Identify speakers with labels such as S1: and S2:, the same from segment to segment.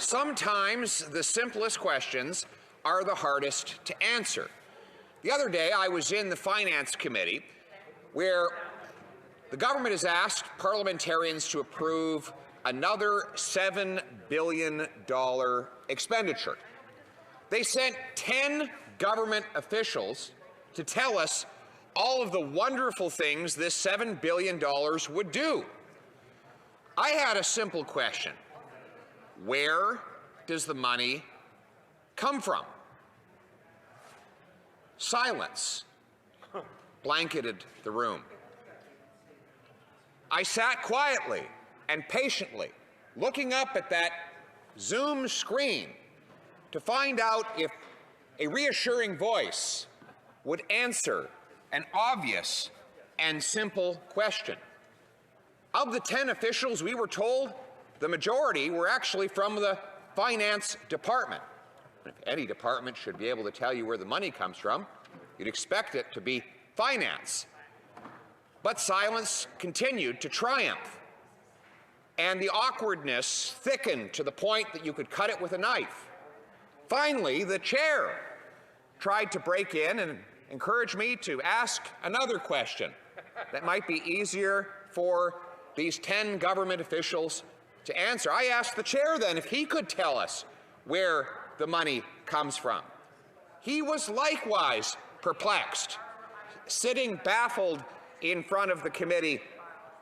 S1: Sometimes the simplest questions are the hardest to answer. The other day I was in the Finance Committee where the government has asked parliamentarians to approve another $7 billion expenditure. They sent 10 government officials to tell us all of the wonderful things this $7 billion would do. I had a simple question. Where does the money come from? Silence blanketed the room. I sat quietly and patiently looking up at that Zoom screen to find out if a reassuring voice would answer an obvious and simple question. Of the 10 officials, we were told the majority were actually from the Finance Department. If any department should be able to tell you where the money comes from, you'd expect it to be finance. But silence continued to triumph, and the awkwardness thickened to the point that you could cut it with a knife. Finally, the chair tried to break in and encourage me to ask another question that might be easier for these 10 government officials to answer. I asked the chair then if he could tell us where the money comes from. He was likewise perplexed, sitting baffled in front of the committee,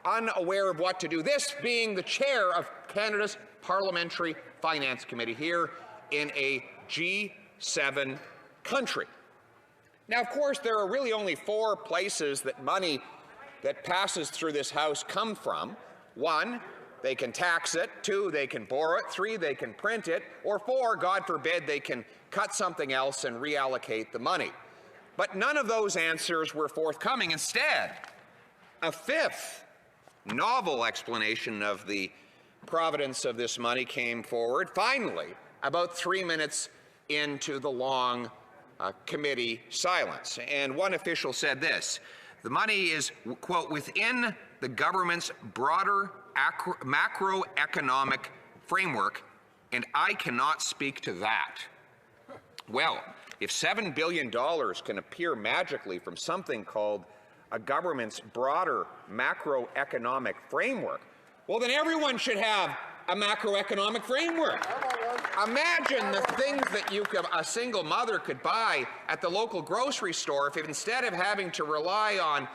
S1: unaware of what to do, this being the chair of Canada's Parliamentary Finance Committee here in a G7 country. Now, of course, there are really only 4 places that money that passes through this House come from. 1, they can tax it. 2, they can borrow it. 3, they can print it. Or 4, God forbid, they can cut something else and reallocate the money. But none of those answers were forthcoming. Instead, a 5th novel explanation of the providence of this money came forward, finally, about 3 minutes into the long committee silence. And one official said this: the money is, quote, within the government's broader macroeconomic framework, and I cannot speak to that. Well, if $7 billion can appear magically from something called a government's broader macroeconomic framework, well, then everyone should have a macroeconomic framework. Imagine the things that a single mother could buy at the local grocery store if instead of having to rely on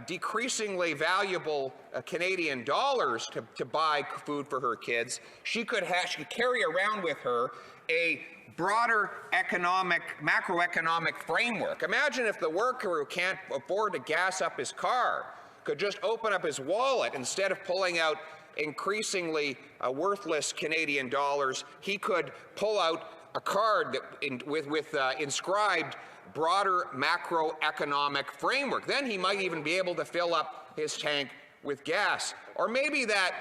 S1: decreasingly valuable Canadian dollars to buy food for her kids, she could carry around with her a broader macroeconomic framework. Imagine if the worker who can't afford to gas up his car could just open up his wallet instead of pulling out increasingly worthless Canadian dollars. He could pull out a card with inscribed broader macroeconomic framework. Then he might even be able to fill up his tank with gas. Or maybe that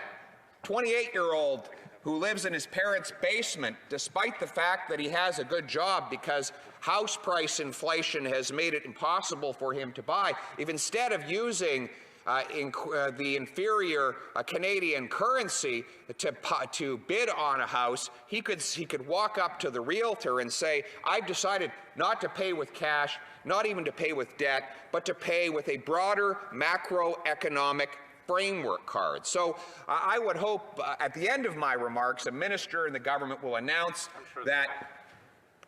S1: 28-year-old who lives in his parents' basement despite the fact that he has a good job because house price inflation has made it impossible for him to buy, if instead of using the inferior Canadian currency to bid on a house, he could walk up to the realtor and say, I've decided not to pay with cash, not even to pay with debt, but to pay with a broader macroeconomic framework card. So I would hope at the end of my remarks, a minister in the government will announce that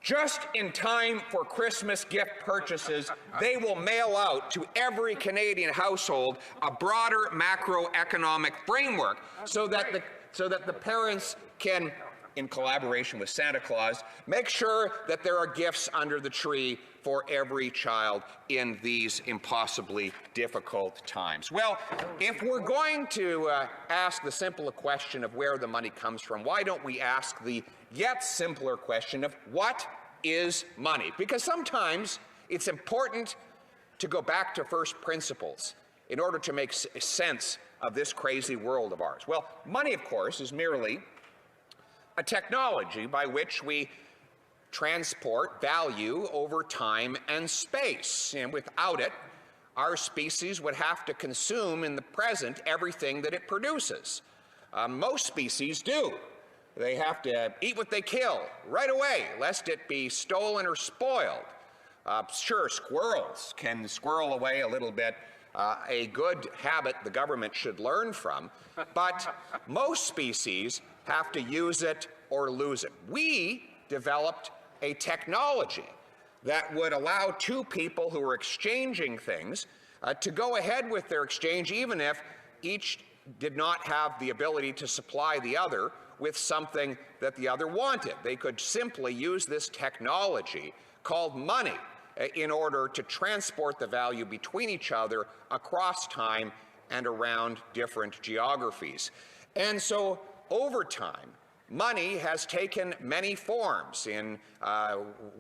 S1: just in time for Christmas gift purchases, they will mail out to every Canadian household a broader macroeconomic framework so that the parents can, in collaboration with Santa Claus, make sure that there are gifts under the tree for every child in these impossibly difficult times. Well, if we're going to ask the simple question of where the money comes from, why don't we ask the yet simpler question of what is money? Because sometimes it's important to go back to first principles in order to make sense of this crazy world of ours. Well, money, of course, is merely a technology by which we transport value over time and space. And without it, our species would have to consume in the present everything that it produces. Most species do. They have to eat what they kill right away, lest it be stolen or spoiled. Sure, squirrels can squirrel away a little bit, a good habit the government should learn from, but most species have to use it or lose it. We developed a technology that would allow two people who are exchanging things to go ahead with their exchange, even if each did not have the ability to supply the other with something that the other wanted. They could simply use this technology called money in order to transport the value between each other across time and around different geographies. And so over time, money has taken many forms. In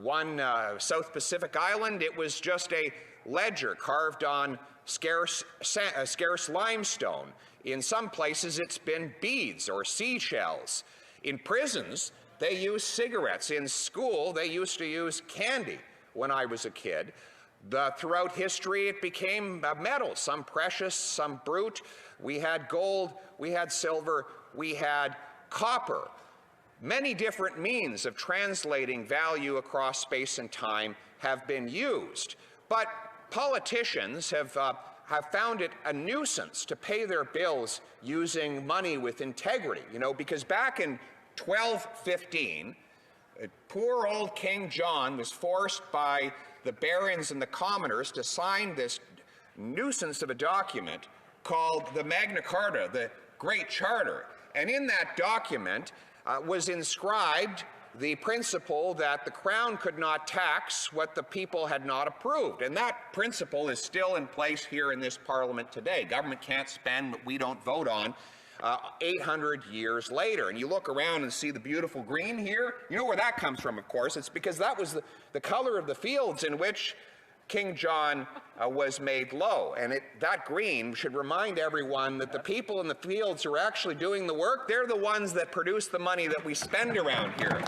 S1: one South Pacific island, it was just a ledger carved on scarce limestone. In some places, it's been beads or seashells. In prisons, they use cigarettes. In school, they used to use candy when I was a kid. Throughout history, it became metal, some precious, some brute. We had gold, we had silver, we had copper. Many different means of translating value across space and time have been used, but politicians have found it a nuisance to pay their bills using money with integrity, because back in 1215, poor old King John was forced by the barons and the commoners to sign this nuisance of a document called the Magna Carta, the Great Charter. And in that document was inscribed the principle that the Crown could not tax what the people had not approved. And that principle is still in place here in this Parliament today. Government can't spend what we don't vote on 800 years later. And you look around and see the beautiful green here. You know where that comes from, of course. It's because that was the color of the fields in which King John was made low. And that green should remind everyone that the people in the fields who are actually doing the work, they're the ones that produce the money that we spend around here.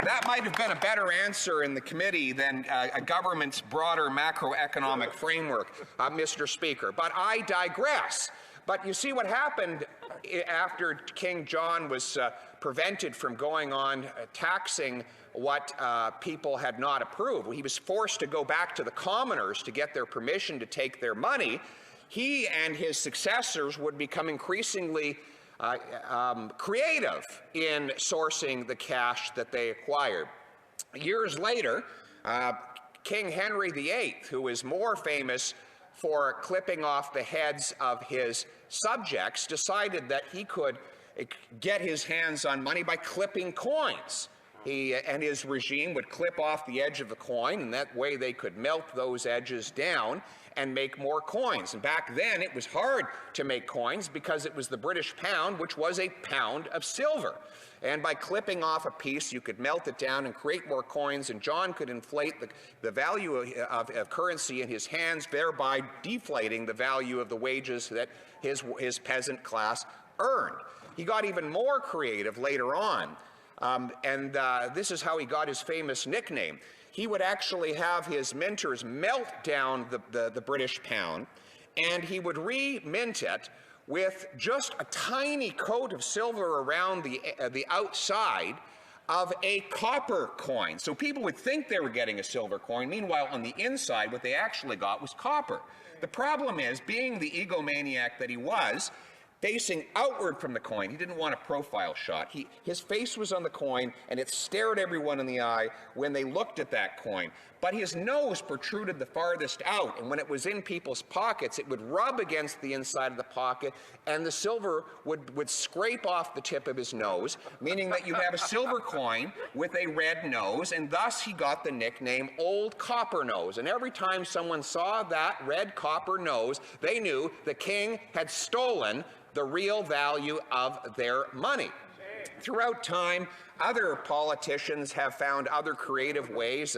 S1: That might have been a better answer in the committee than a government's broader macroeconomic framework, Mr. Speaker. But I digress. But you see what happened after King John was prevented from going on taxing what people had not approved. He was forced to go back to the commoners to get their permission to take their money. He and his successors would become increasingly creative in sourcing the cash that they acquired. Years later, King Henry VIII, who is more famous for clipping off the heads of his subjects, decided that he could get his hands on money by clipping coins. He and his regime would clip off the edge of the coin, and that way they could melt those edges down and make more coins. And back then, it was hard to make coins because it was the British pound, which was a pound of silver. And by clipping off a piece, you could melt it down and create more coins, and John could inflate the value of currency in his hands, thereby deflating the value of the wages that his peasant class earned. He got even more creative later on, and this is how he got his famous nickname. He would actually have his minters melt down the British pound, and he would re-mint it with just a tiny coat of silver around the outside of a copper coin. So people would think they were getting a silver coin. Meanwhile, on the inside, what they actually got was copper. The problem is, being the egomaniac that he was, facing outward from the coin, he didn't want a profile shot. His face was on the coin, and it stared everyone in the eye when they looked at that coin. But his nose protruded the farthest out, and when it was in people's pockets, it would rub against the inside of the pocket, and the silver would scrape off the tip of his nose, meaning that you have a silver coin with a red nose, and thus he got the nickname Old Copper Nose. And every time someone saw that red copper nose, they knew the king had stolen the real value of their money. Throughout time, other politicians have found other creative ways.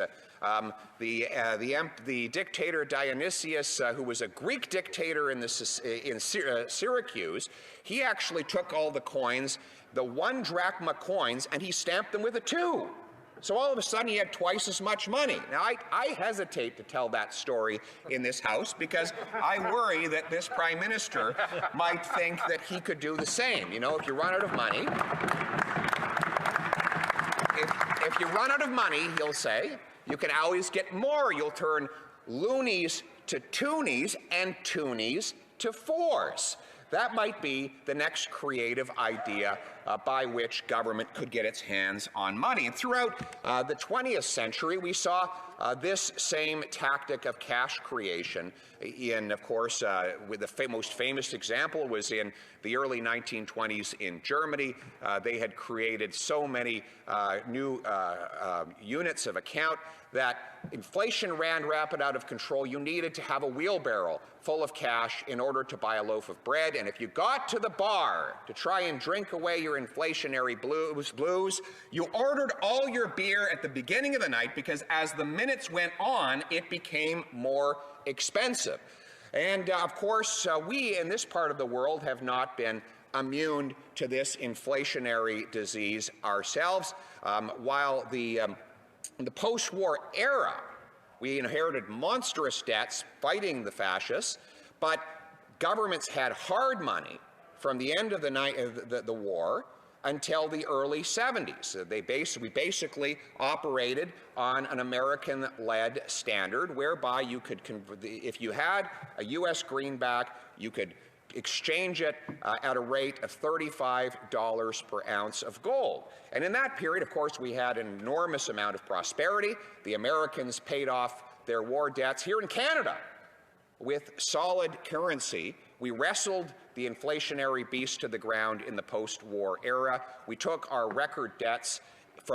S1: The dictator Dionysius, who was a Greek dictator in Syracuse, he actually took all the coins, the 1 drachma coins, and he stamped them with a 2. So all of a sudden he had twice as much money. Now I hesitate to tell that story in this House because I worry that this Prime Minister might think that he could do the same. You know, if you run out of money, if you run out of money, he'll say, you can always get more. You'll turn loonies to toonies and toonies to fours. That might be the next creative idea by which government could get its hands on money. And throughout the 20th century, we saw this same tactic of cash creation in, of course, with the most famous example was in the early 1920s in Germany. They had created so many new units of account that inflation ran rapid out of control. You needed to have a wheelbarrow full of cash in order to buy a loaf of bread. And if you got to the bar to try and drink away your inflationary blues, you ordered all your beer at the beginning of the night because as the minutes went on, it became more expensive. And of course, we in this part of the world have not been immune to this inflationary disease ourselves. While in the post-war era, we inherited monstrous debts fighting the fascists, but governments had hard money from the end of the war until the early 70s. We basically operated on an American-led standard whereby you could, if you had a U.S. greenback, you could exchange it at a rate of $35 per ounce of gold. And in that period, of course, we had an enormous amount of prosperity. The Americans paid off their war debts. Here in Canada, with solid currency, we wrestled the inflationary beast to the ground in the post-war era. We took our record debts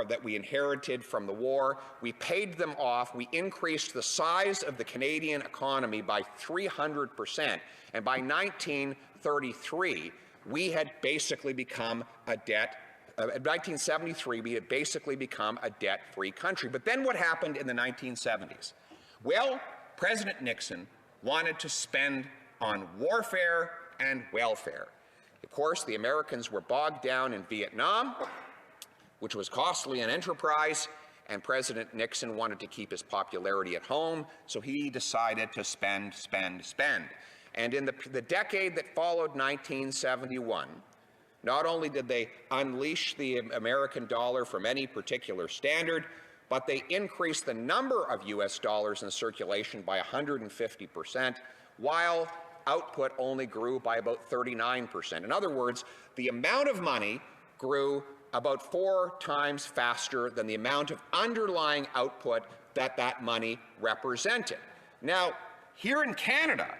S1: that we inherited from the war. We paid them off. We increased the size of the Canadian economy by 300%. And by 1933, we had basically become a debt. In 1973, we had basically become a debt-free country. But then what happened in the 1970s? Well, President Nixon wanted to spend on warfare and welfare. Of course, the Americans were bogged down in Vietnam, which was costly an enterprise, and President Nixon wanted to keep his popularity at home, so he decided to spend. And in the decade that followed 1971, not only did they unleash the American dollar from any particular standard, but they increased the number of U.S. dollars in circulation by 150%, while output only grew by about 39%. In other words, the amount of money grew about 4 times faster than the amount of underlying output that money represented. Now, here in Canada,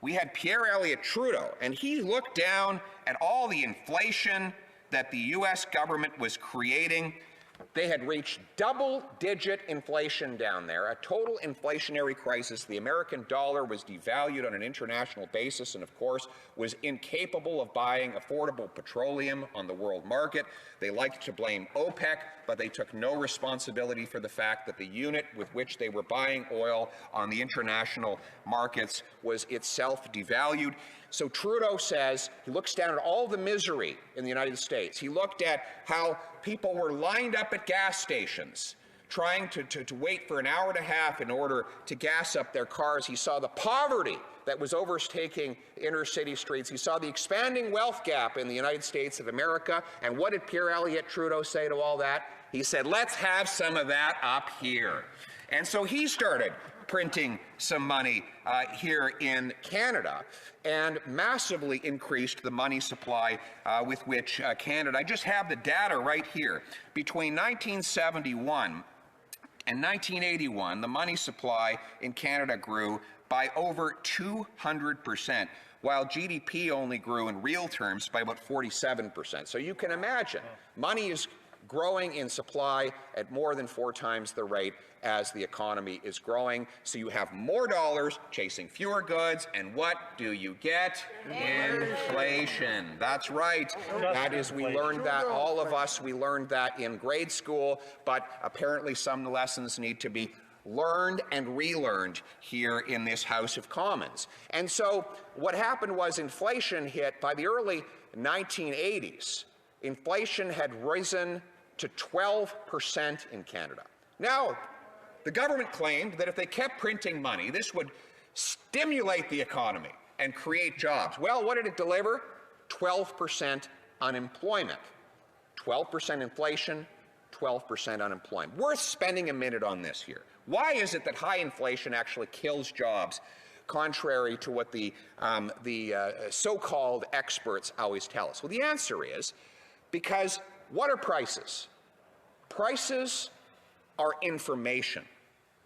S1: we had Pierre Elliott Trudeau, and he looked down at all the inflation that the U.S. government was creating. They had reached double-digit inflation down there, a total inflationary crisis. The American dollar was devalued on an international basis and, of course, was incapable of buying affordable petroleum on the world market. They liked to blame OPEC, but they took no responsibility for the fact that the unit with which they were buying oil on the international markets was itself devalued. So Trudeau says, he looks down at all the misery in the United States. He looked at how people were lined up at gas stations trying to wait for an hour and a half in order to gas up their cars. He saw the poverty that was overtaking inner city streets. He saw the expanding wealth gap in the United States of America. And what did Pierre Elliott Trudeau say to all that? He said, let's have some of that up here. And so he started printing some money here in Canada and massively increased the money supply with which Canada, I just have the data right here, between 1971 and 1981, the money supply in Canada grew by over 200%, while GDP only grew in real terms by about 47%. So you can imagine, money is growing in supply at more than 4 times the rate as the economy is growing. So you have more dollars chasing fewer goods, and what do you get? Inflation. That's right. That is, we learned that, all of us, we learned that in grade school, but apparently some lessons need to be learned and relearned here in this House of Commons. And so what happened was inflation hit by the early 1980s. Inflation had risen to 12% in Canada. Now, the government claimed that if they kept printing money, this would stimulate the economy and create jobs. Well, what did it deliver? 12% unemployment. 12% inflation, 12% unemployment. Worth spending a minute on this here. Why is it that high inflation actually kills jobs, contrary to what the so-called experts always tell us? Well, the answer is because what are prices? Prices are information.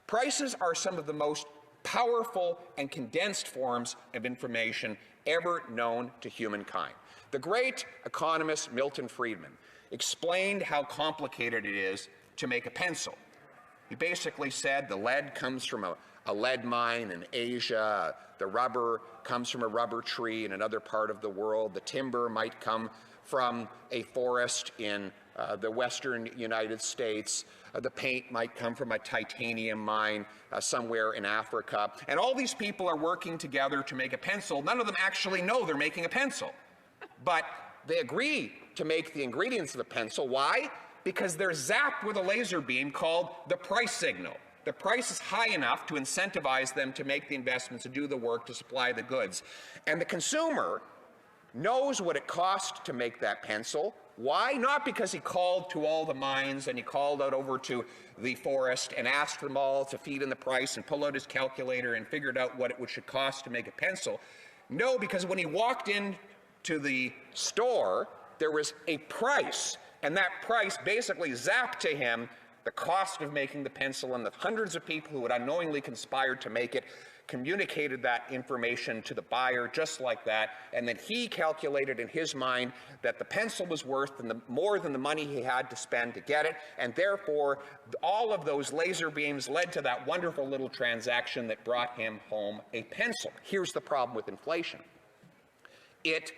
S1: Prices are some of the most powerful and condensed forms of information ever known to humankind. The great economist Milton Friedman explained how complicated it is to make a pencil. He basically said the lead comes from a lead mine in Asia, the rubber comes from a rubber tree in another part of the world, the timber might come from a forest in the western United States, the paint might come from a titanium mine somewhere in Africa, and all these people are working together to make a pencil. None of them actually know they're making a pencil, but they agree to make the ingredients of a pencil. Why? Because they're zapped with a laser beam called the price signal. The price is high enough to incentivize them to make the investments, to do the work, to supply the goods. And the consumer knows what it costs to make that pencil. Why? Not because he called to all the mines and he called out over to the forest and asked them all to feed in the price and pull out his calculator and figured out what it should cost to make a pencil. No, because when he walked in to the store, there was a price, and that price basically zapped to him the cost of making the pencil, and the hundreds of people who had unknowingly conspired to make it communicated that information to the buyer just like that, and then he calculated in his mind that the pencil was worth more than the money he had to spend to get it, and therefore all of those laser beams led to that wonderful little transaction that brought him home a pencil. Here's the problem with inflation. It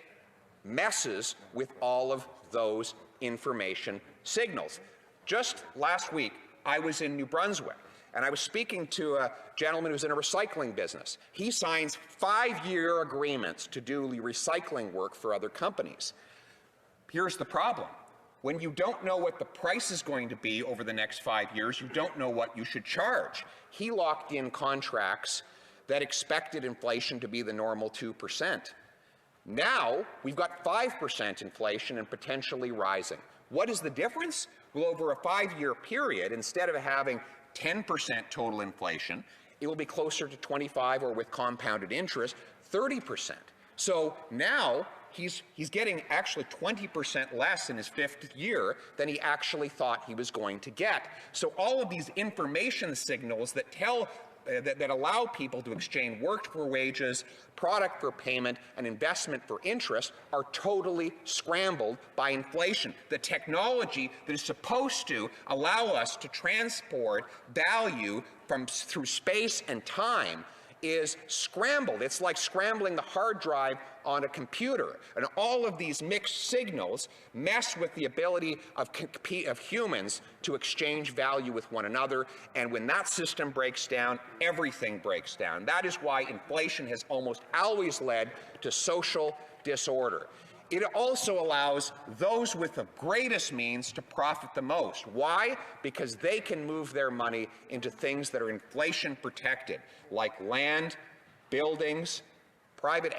S1: messes with all of those information signals. Just last week, I was in New Brunswick, and I was speaking to a gentleman who's in a recycling business. He signs 5-year agreements to do recycling work for other companies. Here's the problem. When you don't know what the price is going to be over the next 5 years, you don't know what you should charge. He locked in contracts that expected inflation to be the normal 2%. Now, we've got 5% inflation and potentially rising. What is the difference? Well, over a 5-year period, instead of having 10% total inflation, it will be closer to 25, or with compounded interest, 30%. So now he's getting actually 20% less in his 5th year than he actually thought he was going to get. So all of these information signals that tell that allow people to exchange work for wages, product for payment, and investment for interest are totally scrambled by inflation. The technology that is supposed to allow us to transport value through space and time is scrambled. It's like scrambling the hard drive on a computer. And all of these mixed signals mess with the ability of humans to exchange value with one another. And when that system breaks down, everything breaks down. That is why inflation has almost always led to social disorder. It also allows those with the greatest means to profit the most. Why? Because they can move their money into things that are inflation protected, like land, buildings, private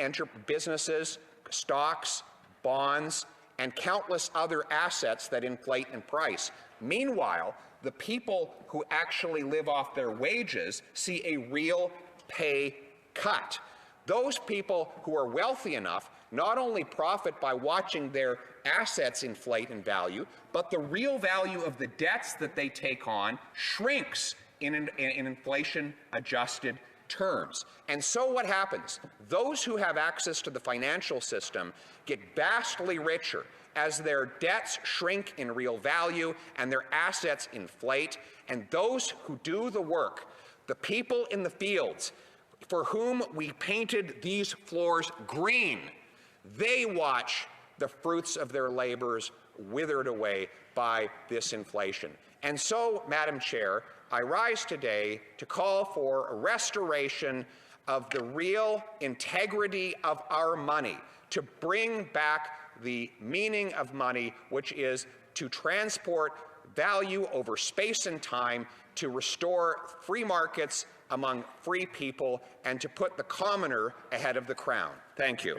S1: businesses, stocks, bonds, and countless other assets that inflate in price. Meanwhile, the people who actually live off their wages see a real pay cut. Those people who are wealthy enough not only profit by watching their assets inflate in value, but the real value of the debts that they take on shrinks in inflation-adjusted terms. And so what happens? Those who have access to the financial system get vastly richer as their debts shrink in real value and their assets inflate, and those who do the work, the people in the fields for whom we painted these floors green, they watch the fruits of their labors withered away by this inflation. And so, Madam Chair, I rise today to call for a restoration of the real integrity of our money, to bring back the meaning of money, which is to transport value over space and time, to restore free markets among free people, and to put the commoner ahead of the crown. Thank you.